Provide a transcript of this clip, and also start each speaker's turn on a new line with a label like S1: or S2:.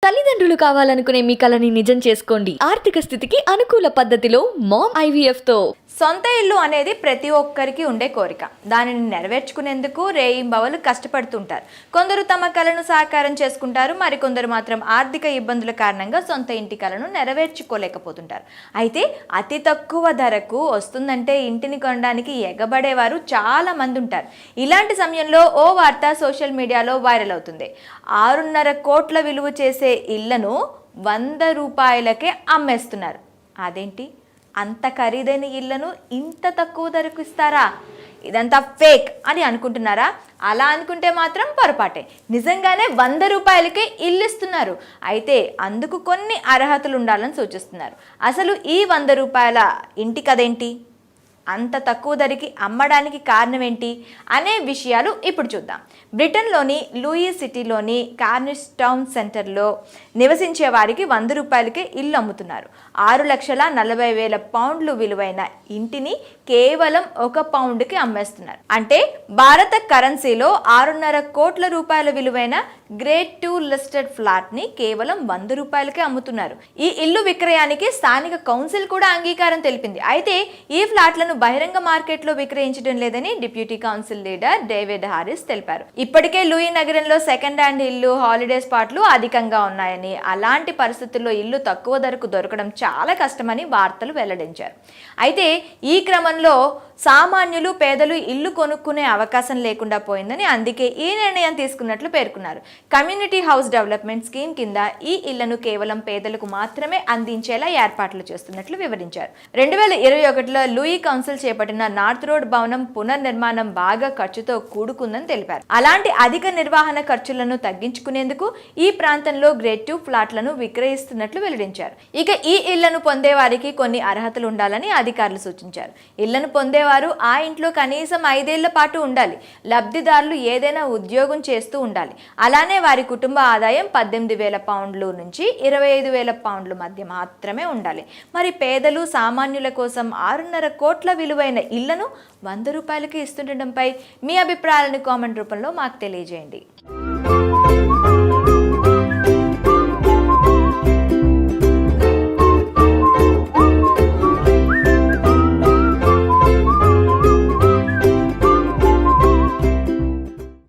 S1: తల్లిదండ్రులు కావాలనుకునే మీ కలని నిజం చేసుకోండి. ఆర్థిక స్థితికి అనుకూల పద్ధతిలో మామ్ IVF తో.
S2: సొంత ఇల్లు అనేది ప్రతి ఒక్కరికి ఉండే కోరిక. దానిని నెరవేర్చుకునేందుకు రేయింబవలు కష్టపడుతుంటారు. కొందరు తమ కలను సాకారం చేసుకుంటారు, మరికొందరు మాత్రం ఆర్థిక ఇబ్బందుల కారణంగా సొంత ఇంటి కలను నెరవేర్చుకోలేకపోతుంటారు. అయితే అతి తక్కువ ధరకు వస్తుందంటే ఇంటిని కొనడానికి ఎగబడేవారు చాలా మంది ఉంటారు. ఇలాంటి సమయంలో ఓ వార్త సోషల్ మీడియాలో వైరల్ అవుతుంది. 6.5 కోట్ల విలువ చేసే ఇళ్లను 100 రూపాయలకే అమ్మేస్తున్నారు. అదేంటి, అంత ఖరీదైన ఇళ్లను ఇంత తక్కువ ధరకు ఇస్తారా? ఇదంతా ఫేక్ అని అనుకుంటున్నారా? అలా అనుకుంటే మాత్రం పొరపాటే. నిజంగానే 100 రూపాయలకే ఇల్లు ఇస్తున్నారు. అయితే అందుకు కొన్ని అర్హతలు ఉండాలని సూచిస్తున్నారు. అసలు ఈ 100 రూపాయల ఇంటి కదేంటి, అంత తక్కువ ధరకి అమ్మడానికి కారణం ఏంటి అనే విషయాలు ఇప్పుడు చూద్దాం. బ్రిటన్లోని లూయి సిటీలోని కార్నిష్ టౌన్ సెంటర్లో నివసించే వారికి 100 రూపాయలకే ఇల్లు అమ్ముతున్నారు. 6,40,000 పౌండ్లు విలువైన ఇంటిని కేవలం 1 పౌండ్కి అమ్మేస్తున్నారు. అంటే భారత కరెన్సీలో 6.5 కోట్ల రూపాయల విలువైన గ్రేడ్ 2 లిస్టెడ్ ఫ్లాట్ని కేవలం 100 రూపాయలకే అమ్ముతున్నారు. ఈ ఇల్లు విక్రయానికి స్థానిక కౌన్సిల్ కూడా అంగీకారం తెలిపింది. అయితే ఈ ఫ్లాట్లను బహిరంగ మార్కెట్లో విక్రయించడం లేదని deputy council leader David Harris తెలిపారు. ఇప్పటికే లూయి నగరంలో సెకండ్ హ్యాండ్ ఇల్లు, హాలిడే స్పాట్లు అధికంగా ఉన్నాయని, అలాంటి పరిస్థితుల్లో ఇల్లు తక్కువ ధరకు దొరకడం చాలా కష్టమని వార్తలు వెల్లడించారు. అయితే ఈ క్రమంలో సామాన్యులు, పేదలు ఇల్లు కొనుక్కునే అవకాశం లేకుండా పోయిందని, అందుకే ఈ నిర్ణయం తీసుకున్నట్లు పేర్కొన్నారు. కమ్యూనిటీ హౌస్ డెవలప్మెంట్ స్కీమ్ కింద ఈ ఇళ్లను కేవలం పేదలకు మాత్రమే అందించేలా ఏర్పాట్లు చేస్తున్నట్లు వివరించారు. 2021లో లూయి కౌన్సిల్ చేపట్టిన నార్త్ రోడ్ భవనం పునర్నిర్మాణం బాగా ఖర్చుతో కూడుకుందని తెలిపారు. అలాంటి అధిక నిర్వహణ ఖర్చులను తగ్గించుకునేందుకు ఈ ప్రాంతంలో గ్రేడ్ 2 ఫ్లాట్లను విక్రయిస్తున్నట్లు వెల్లడించారు. ఇక ఈ ఇళ్లను పొందేవారికి కొన్ని అర్హతలు ఉండాలని అధికారులు సూచించారు. ఇళ్లను పొందేవారు ఆ ఇంట్లో కనీసం 5 ఏళ్ల పాటు ఉండాలి. లబ్ధిదారులు ఏదైనా ఉద్యోగం చేస్తూ ఉండాలి. అలానే వారి కుటుంబ ఆదాయం 18,000 పౌండ్లు నుంచి 25,000 పౌండ్ల మధ్య మాత్రమే ఉండాలి. మరి పేదలు, సామాన్యుల కోసం 6.5 కోట్ల విలువైన ఇళ్లను 100 రూపాయలకి ఇస్తుండటంపై మీ అభిప్రాయాలను కామెంట్ రూపంలో మాకు తెలియజేయండి.